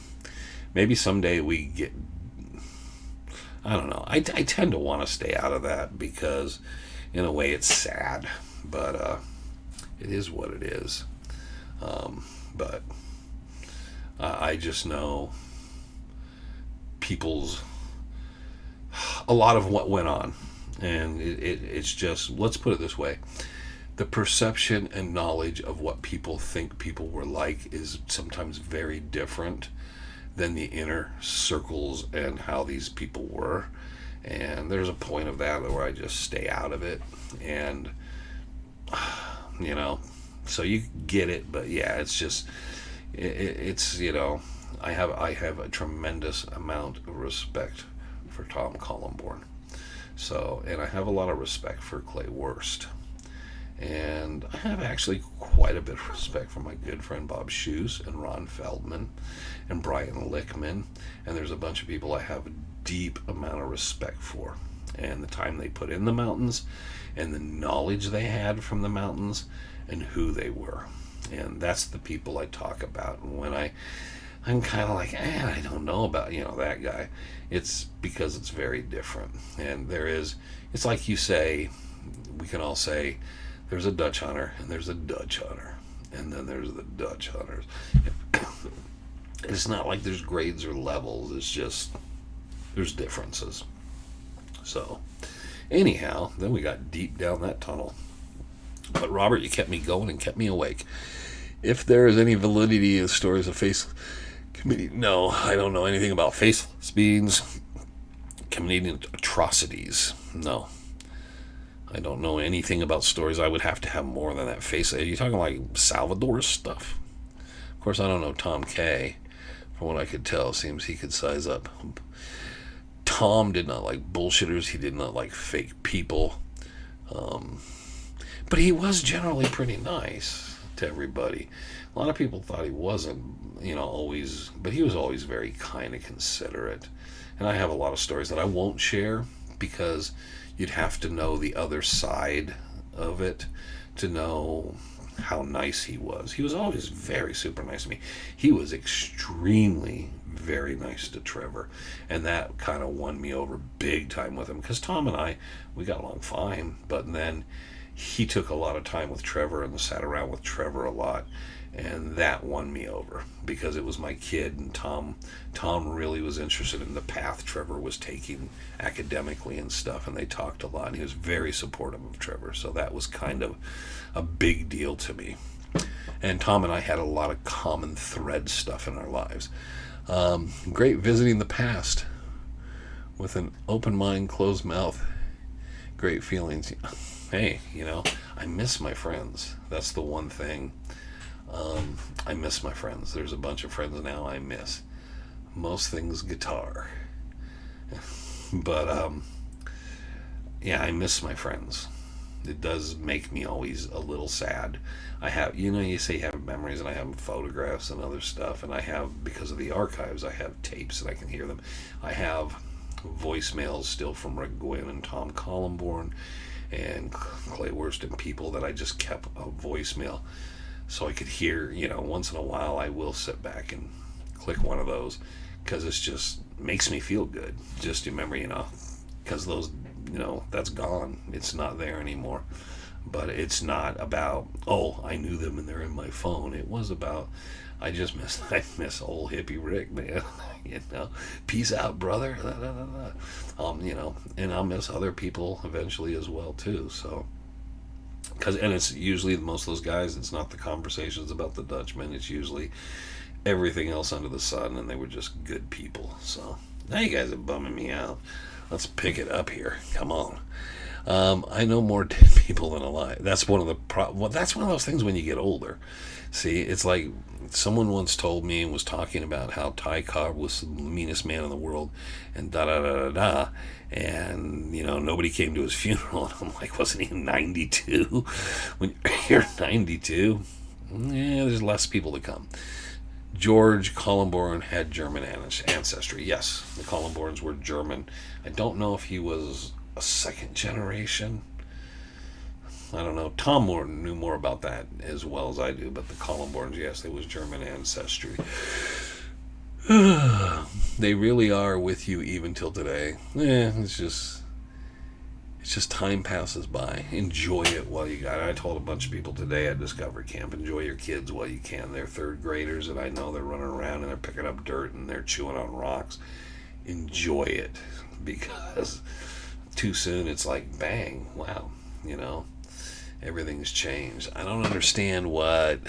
someday we get, I don't know. I tend to want to stay out of that because in a way it's sad, but it is what it is. But I just know a lot of what went on, and it's just, let's put it this way. The perception and knowledge of what people think people were like is sometimes very different than the inner circles and how these people were. And there's a point of that where I just stay out of it. And, so you get it. But yeah, it's just, it's I have a tremendous amount of respect for Tom Collenborn. So, and I have a lot of respect for Clay Wurst. And I have actually quite a bit of respect for my good friend Bob Shoes and Ron Feldman and Brian Lickman. And there's a bunch of people I have a deep amount of respect for. And the time they put in the mountains and the knowledge they had from the mountains and who they were. And that's the people I talk about. And when I'm kind of like, I don't know about, that guy. It's because it's very different. And it's like you say, we can all say, there's a Dutch hunter, and there's a Dutch hunter, and then there's the Dutch hunters. It's not like there's grades or levels. It's just, there's differences. So, anyhow, then we got deep down that tunnel. But Robert, you kept me going and kept me awake. If there is any validity in stories of faceless committee, no, I don't know anything about faceless beings, Canadian atrocities. No. I don't know anything about stories. I would have to have more than that face. Are you talking like Salvador stuff? Of course, I don't know Tom K. From what I could tell, seems he could size up. Tom did not like bullshitters. He did not like fake people. But he was generally pretty nice to everybody. A lot of people thought he wasn't, always, but he was always very kind and considerate. And I have a lot of stories that I won't share because you'd have to know the other side of it to know how nice he was. He was always very super nice to me. He was extremely very nice to Trevor. And that kind of won me over big time with him. Because Tom and I, we got along fine. But then he took a lot of time with Trevor and sat around with Trevor a lot. And that won me over because it was my kid, and Tom really was interested in the path Trevor was taking academically and stuff, and they talked a lot, and he was very supportive of Trevor, so that was kind of a big deal to me. And Tom and I had a lot of common thread stuff in our lives. Great visiting the past with an open mind, closed mouth. Great feelings. Hey, I miss my friends. That's the one thing. I miss my friends. There's a bunch of friends now I miss. Most things guitar. But, yeah, I miss my friends. it does make me always a little sad. I have, you say you have memories, and I have photographs and other stuff, and I have, because of the archives, I have tapes and I can hear them. I have voicemails still from Rick Gwynn and Tom Collenborn and Clay Worston, people that I just kept a voicemail so I could hear. Once in a while I will sit back and click one of those, because it's just makes me feel good. Just remember, because those, that's gone. It's not there anymore. But it's not about, oh, I knew them and they're in my phone. It was about, I miss old hippie Rick, man. Peace out, brother. And I'll miss other people eventually as well too. So, and it's usually most of those guys. It's not the conversations about the Dutchman. It's usually everything else under the sun, and they were just good people. So now you guys are bumming me out. Let's pick it up here. Come on. I know more dead people than alive. That's one of the that's one of those things when you get older. See, it's like someone once told me and was talking about how Ty Cobb was the meanest man in the world, and da da da da da, and nobody came to his funeral. And I'm like, wasn't he 92? When you're 92, there's less people to come. George Collenborn had German ancestry. Yes, the Collenborns were German. I don't know if he was a second generation. I don't know. Tom knew more about that as well as I do, but the Collenborns, yes, they was German ancestry. They really are with you even till today. It's just time passes by. Enjoy it while you got it. I told a bunch of people today at Discover Camp, enjoy your kids while you can. They're third graders, and I know they're running around and they're picking up dirt and they're chewing on rocks. Enjoy it, because too soon it's like, bang, wow, everything's changed. I don't understand what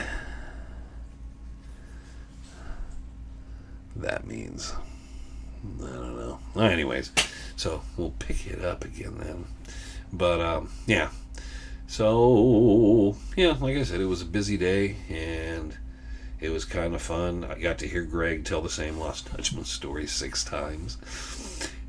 that means. I don't know. Anyways, so we'll pick it up again then. But yeah, so yeah, like I said, it was a busy day and it was kind of fun. I got to hear Greg tell the same Lost Dutchman story 6 times,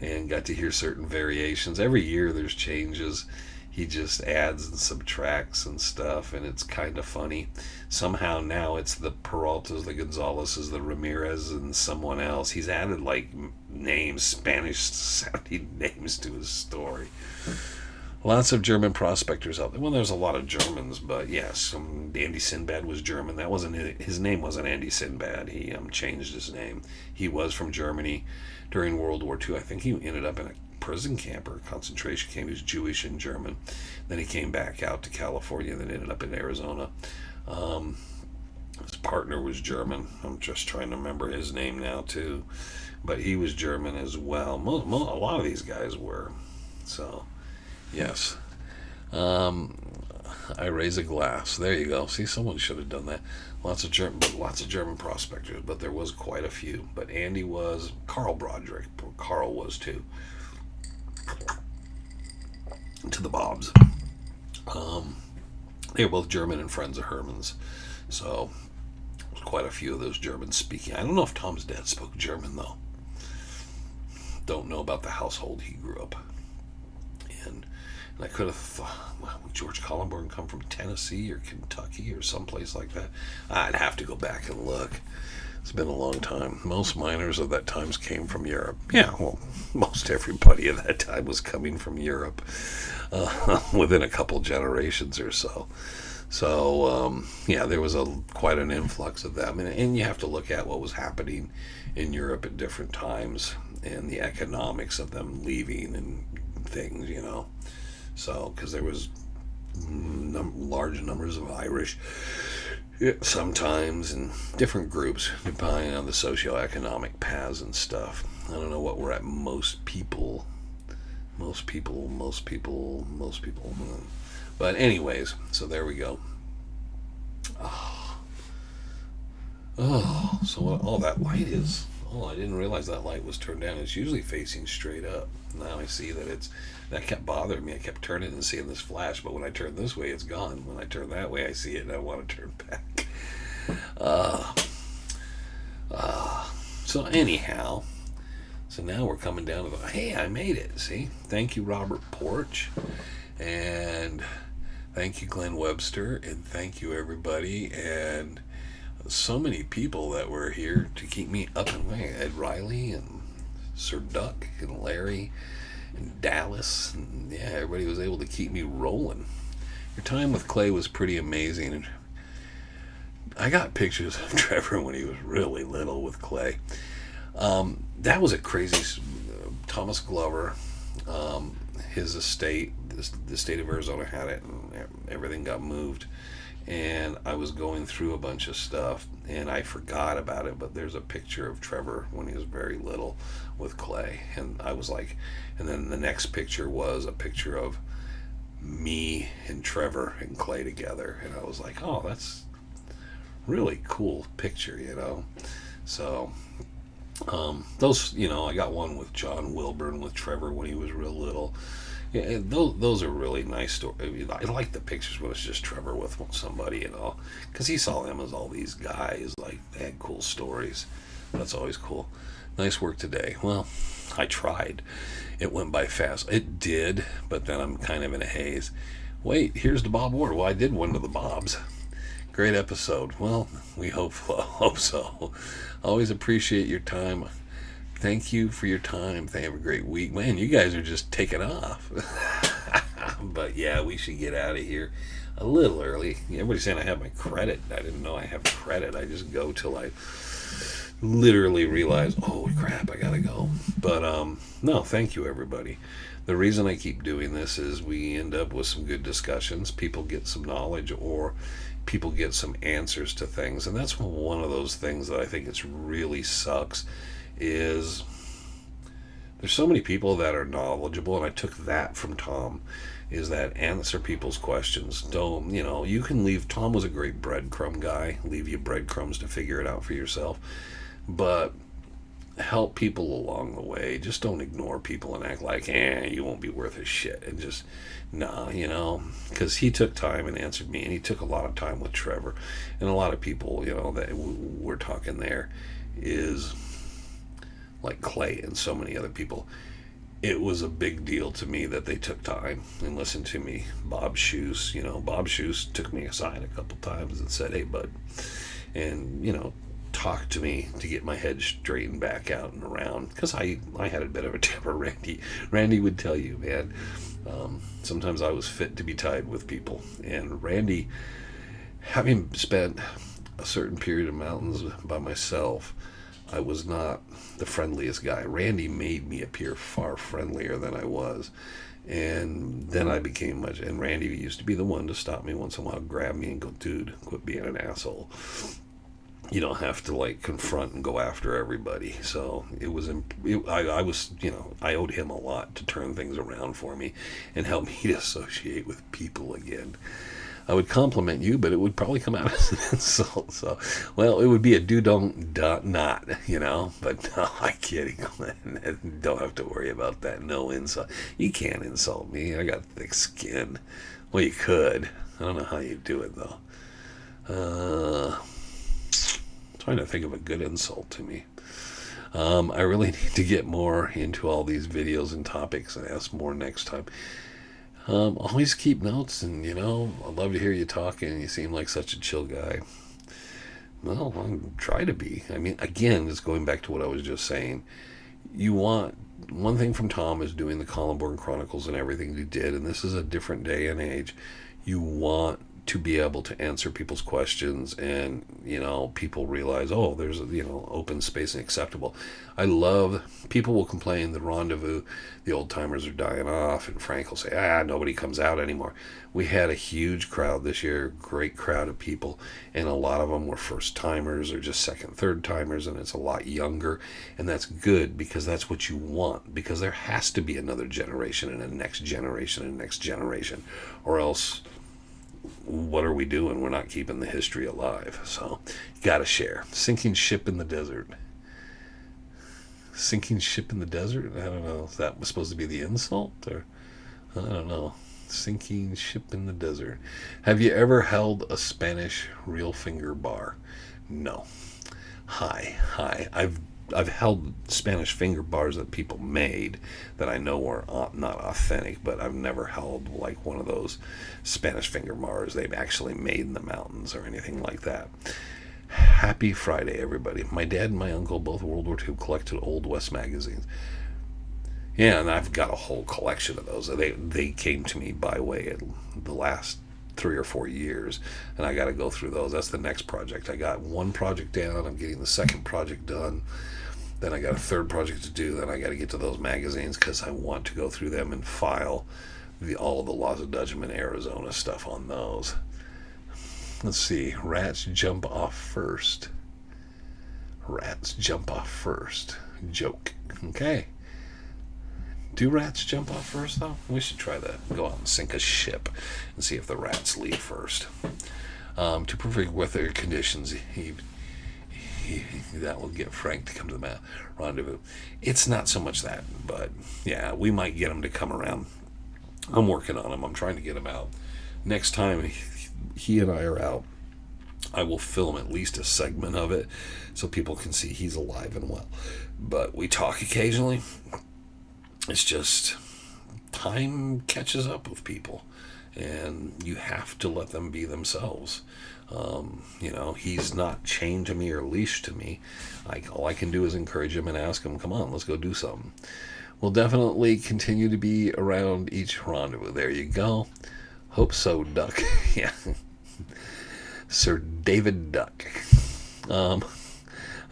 and got to hear certain variations. Every year there's changes. He just adds and subtracts and stuff, and it's kind of funny. Somehow now it's the Peraltas, the Gonzaleses, the Ramirez, and someone else. He's added like names, Spanish-sounding names to his story. Lots of German prospectors out there. Well, there's a lot of Germans, but yes, Andy Sinbad was German. That wasn't his name. Wasn't Andy Sinbad. He changed his name. He was from Germany during World War II. I think he ended up in a prison camp or a concentration camp. He was Jewish and German. Then he came back out to California, and then ended up in Arizona. His partner was German. I'm just trying to remember his name now too, but he was German as well. A lot of these guys were. So. Yes. I raise a glass. There you go. See, someone should have done that. Lots of German prospectors, but there was quite a few. But Andy was, Carl Broderick. Carl was too. To the Bobs. They were both German and friends of Herman's. So, there's quite a few of those Germans speaking. I don't know if Tom's dad spoke German, though. Don't know about the household he grew up in. And I could have thought, well, would George Collenborn come from Tennessee or Kentucky or someplace like that? I'd have to go back and look. It's been a long time. Most miners of that time came from Europe. Yeah, well, most everybody at that time was coming from Europe within a couple generations or so. So, yeah, there was quite an influx of them. And you have to look at what was happening in Europe at different times and the economics of them leaving and things, So, because there was large numbers of Irish sometimes, and different groups depending on the socioeconomic paths and stuff. I don't know what we're at. Most people. But anyways, so there we go. Oh, so what all that light is. Oh, I didn't realize that light was turned down. It's usually facing straight up. Now I see that that kept bothering me. I kept turning and seeing this flash, but when I turn this way, it's gone. When I turn that way, I see it, and I want to turn back. So anyhow, so now we're coming down to hey, I made it. See? Thank you, Robert Porch. And Thank you, Glenn Webster, and thank you, everybody. And so many people that were here to keep me up and away. Ed Riley and Sir Duck and Larry and Dallas. And yeah, everybody was able to keep me rolling. Your time with Clay was pretty amazing. And I got pictures of Trevor when he was really little with Clay. That was a crazy. Thomas Glover, his estate, the state of Arizona had it, and everything got moved. And I was going through a bunch of stuff, and I forgot about it. But there's a picture of Trevor when he was very little with Clay, and I was like, and then the next picture was a picture of me and Trevor and Clay together, and I was like, oh, that's really cool picture, So those, I got one with John Wilburn with Trevor when he was real little. Yeah, and those are really nice stories. I like the pictures when it's just Trevor with somebody, because he saw them as all these guys. Like, they had cool stories. That's always cool. Nice work today. Well, I tried. It went by fast. It did, but then I'm kind of in a haze. Wait, here's the Bob Ward. Well, I did one to the Bobs. Great episode. Well, we hope so. Always appreciate your time. Thank you for your time. Have a great week. Man, you guys are just taking off. But yeah, we should get out of here a little early. Everybody's saying I have my credit. I didn't know I have credit. I just go till I literally realize, oh crap, I gotta go. But no, thank you, everybody. The reason I keep doing this is we end up with some good discussions. People get some knowledge, or people get some answers to things. And that's one of those things that I think it's really sucks, is there's so many people that are knowledgeable, and I took that from Tom, is that answer people's questions. Don't, you can leave. Tom was a great breadcrumb guy, leave you breadcrumbs to figure it out for yourself, but help people along the way. Just don't ignore people and act like, you won't be worth a shit, and just, because he took time and answered me, and he took a lot of time with Trevor, and a lot of people, that we're talking there is like Clay and so many other people. It was a big deal to me that they took time and listened to me. Bob Shoes, Bob Shoes took me aside a couple times and said, hey, bud, and, talked to me to get my head straightened back out and around, because I had a bit of a temper. Randy would tell you, man, sometimes I was fit to be tied with people. And Randy, having spent a certain period of mountains by myself, I was not the friendliest guy. Randy made me appear far friendlier than I was. And then I became much, and Randy used to be the one to stop me once in a while, grab me and go, dude, quit being an asshole. You don't have to confront and go after everybody. So it was, I was, I owed him a lot to turn things around for me and help me to associate with people again. I would compliment you, but it would probably come out as an insult. So, well, it would be a do, don't, not, But no, I'm kidding. Don't have to worry about that. No insult. You can't insult me. I got thick skin. Well, you could. I don't know how you do it, though. Trying to think of a good insult to me. I really need to get more into all these videos and topics and ask more next time. Always keep notes, and I'd love to hear you talking. You seem like such a chill guy. Well, I'll try to be. I mean, again, just going back to what I was just saying, you want, one thing from Tom is doing the Collinborn Chronicles and everything he did, and this is a different day and age. You want to be able to answer people's questions, and people realize, oh, there's open space and acceptable. I love, people will complain the Rendezvous, the old timers are dying off, and Frank will say, nobody comes out anymore. We had a huge crowd this year, great crowd of people, and a lot of them were first timers or just second, third timers, and it's a lot younger, and that's good, because that's what you want, because there has to be another generation and a next generation and next generation, or else what are we doing? We're not keeping the history alive. So you gotta share. Sinking ship in the desert. Sinking ship in the desert? I don't know. Is that supposed to be the insult? Or I don't know. Sinking ship in the desert. Have you ever held a Spanish real finger bar? No. Hi. I've held Spanish finger bars that people made that I know are not authentic, but I've never held like one of those Spanish finger bars they've actually made in the mountains or anything like that. Happy Friday, everybody. My dad and my uncle, both World War II, collected Old West magazines. Yeah, and I've got a whole collection of those. They came to me by way of the last 3 or 4 years, and I got to go through those. That's the next project. I got one project down. I'm getting the second project done. Then I got a third project to do. Then I got to get to those magazines because I want to go through them and file all of the Laws of Dutchman, Arizona stuff on those. Let's see. Rats jump off first. Rats jump off first. Joke. Okay. Do rats jump off first, though? We should try that. Go out and sink a ship and see if the rats leave first. To perfect weather conditions, that will get Frank to come to the rendezvous. It's not so much that, but yeah, we might get him to come around. I'm working on him. I'm trying to get him out. Next time he and I are out, I will film at least a segment of it so people can see he's alive and well. But we talk occasionally. It's just time catches up with people, and you have to let them be themselves. He's not chained to me or leashed to me. All I can do is encourage him and ask him, come on, let's go do something. We'll definitely continue to be around each rendezvous. There you go. Hope so, Duck. Yeah. Sir David Duck. I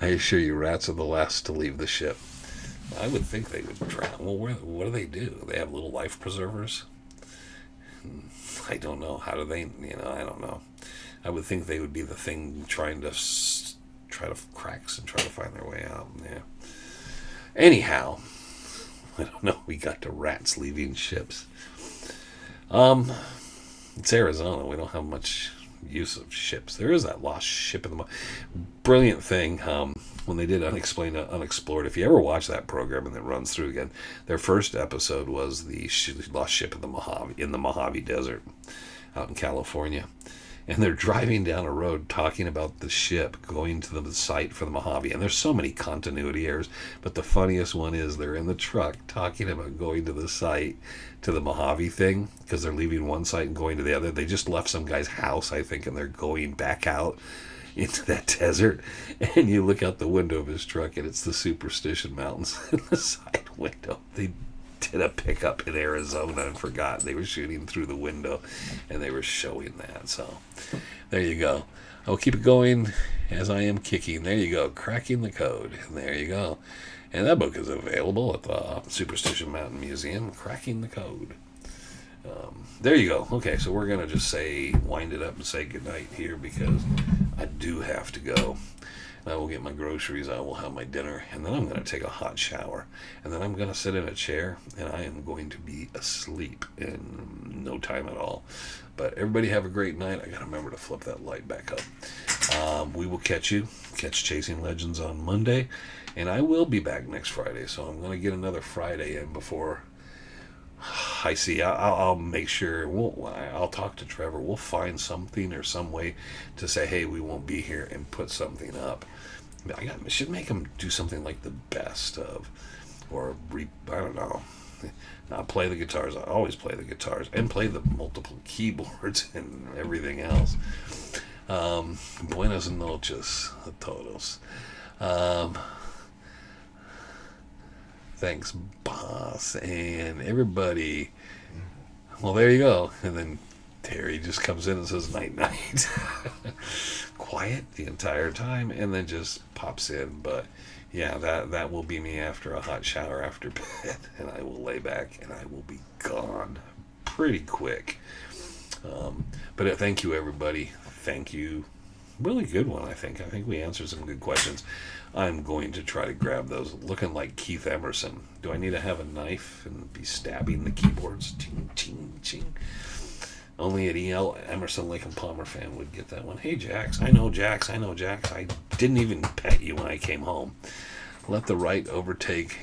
assure you, rats are the last to leave the ship. I would think they would drown. Well, what do? They have little life preservers? I don't know. How do they, I don't know. I would think they would be the thing trying to cracks and try to find their way out. Yeah. Anyhow, I don't know. We got to rats leaving ships. It's Arizona. We don't have much use of ships. There is that lost ship in the brilliant thing when they did Unexplained Unexplored. If you ever watch that program and it runs through again, their first episode was the lost ship in the Mojave Desert out in California. And they're driving down a road talking about the ship going to the site for the Mojave. And there's so many continuity errors. But the funniest one is they're in the truck talking about going to the site to the Mojave thing because they're leaving one site and going to the other. They just left some guy's house, I think, and they're going back out into that desert. And you look out the window of his truck and it's the Superstition Mountains in the side window. They did a pickup in Arizona and forgot they were shooting through the window and they were showing that. So there you go. I'll keep it going as I am kicking. There you go. Cracking the Code. There you go. And that book is available at the Superstition Mountain Museum. Cracking the Code. There you go. Okay, so we're going to just wind it up and say goodnight here because I do have to go. I will get my groceries, I will have my dinner, and then I'm going to take a hot shower. And then I'm going to sit in a chair, and I am going to be asleep in no time at all. But everybody have a great night. I got to remember to flip that light back up. We will catch Chasing Legends on Monday, and I will be back next Friday. So I'm going to get another Friday in before I see. I'll make sure. I'll talk to Trevor. We'll find something or some way to say, hey, we won't be here, and put something up. I should make him do something like the best of, or I don't know. I'll play the guitars. I always play the guitars and play the multiple keyboards and everything else. Buenas noches a todos. Thanks, boss, and everybody. Well, there you go. And then Terry just comes in and says night-night. Quiet the entire time, and then just pops in. But yeah, that will be me after a hot shower after bed, and I will lay back, and I will be gone pretty quick. But thank you, everybody. Thank you. Really good one, I think. I think we answered some good questions. I'm going to try to grab those looking like Keith Emerson. Do I need to have a knife and be stabbing the keyboards? Ching, ching, ching. Only an E.L. Emerson, Lake and Palmer fan would get that one. Hey, Jax. I know Jax. I didn't even pet you when I came home. Let the night overtake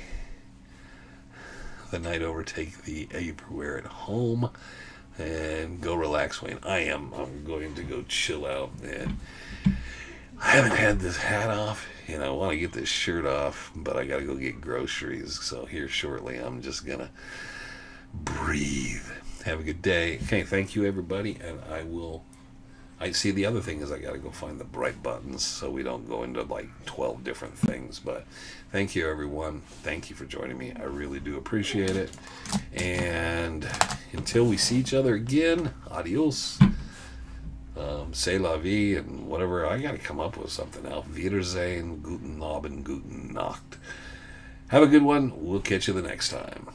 the everywhere at home. And go relax, Wayne. I'm going to go chill out, and I haven't had this hat off I want to get this shirt off, but I got to go get groceries. So here shortly, I'm just going to breathe. Have a good day. Okay, thank you, everybody. And I see the other thing is I got to go find the bright buttons so we don't go into like 12 different things. But thank you, everyone. Thank you for joining me. I really do appreciate it. And until we see each other again, adios. C'est la vie and whatever. I got to come up with something else. Wiedersehen, guten Abend, guten Nacht. Have a good one. We'll catch you the next time.